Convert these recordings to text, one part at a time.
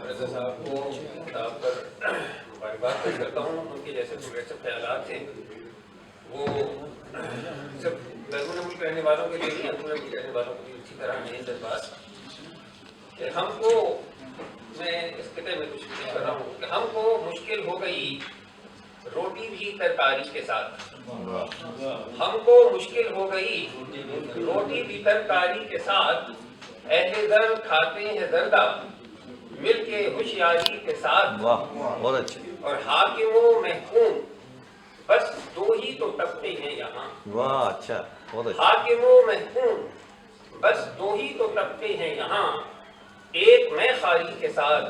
رضا صاحب کو کتاب پر مبارکباد پیش کرتا ہوں. ان کے جیسے پروگریسو خیالات ہیں وہ صرف بیرون ملک رہنے والوں کے لیے نہیں، اندرون ملک رہنے والوں کو بھی اسی طرح ہیں جذبات کہ ہم کو، میں اس خطے میں کچھ کر رہا ہوں کہ ہم کو مشکل ہو گئی روٹی بھی ترکاری کے ساتھ. ہم کو مشکل ہو گئی روٹی بھی ترکاری کے ساتھ. اہل در کھاتے ہیں زردہ مل کے ہوشیاری کے ساتھ. بہت اچھا. اور حاکم و محکوم بس دو ہی تو طبقے ہیں یہاں. واہ اچھا، بہت اچھا. حاکم و محکوم بس دو ہی تو طبقے ہیں یہاں. ایک میں خاری کے ساتھ،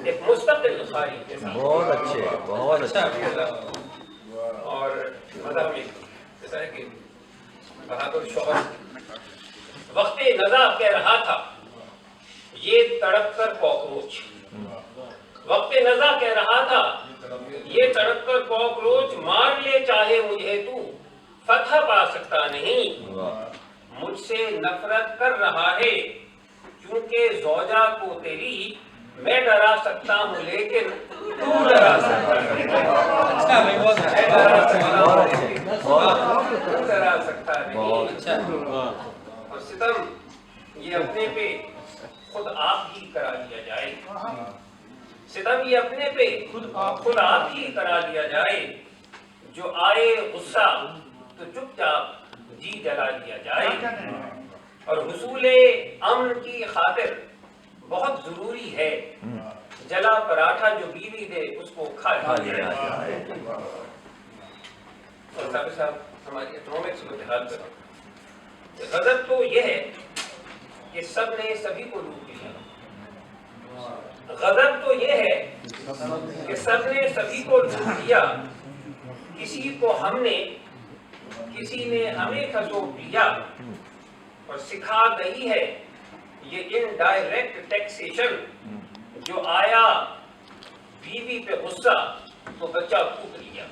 ایک مستقل خاری کے ساتھ. بہت اچھے، بہت اچھا. اور مذہب میں جیسا ہے کہ بہادر شوہر وقت نزا کہہ رہا تھا یہ تڑپ کر کاکروچ. وقت نزا کہہ رہا تھا یہ تڑپ کر کاکروچ. مار لے چاہے مجھے تو فتح پا سکتا نہیں. مجھ سے نفرت کر رہا ہے کیونکہ زوجہ کو تیری میں ڈرا سکتا ہوں لیکن تو ڈرا سکتا نہیں. میں ڈرا سکتا ہوں لیکن تو ڈرا سکتا نہیں. اور ستم یہ اپنے پہ خود آپ ہی کرا لیا جائے. ستم یہ اپنے پہ خود آپ ہی کرا لیا جائے. جو آئے غصہ تو چپ چاپ جی جلا لیا جائے. اور حصول امن کی خاطر بہت ضروری ہے جلا پراٹھا جو بیوی دے اس کو کھا لیا جائے. اور صاحب ہماری اکنامک صورتحال پر غضب تو یہ ہے کہ سب نے سبھی کو لوٹ لیا. غضب تو یہ ہے کہ سب نے سبھی کو لوٹ لیا. کسی کو ہم نے، کسی نے ہمیں کھسوٹ لیا. اور سکھا گئی ہے یہ انڈائریکٹ ٹیکسیشن. جو آیا بیوی پہ غصہ تو بچہ پھوٹ لیا.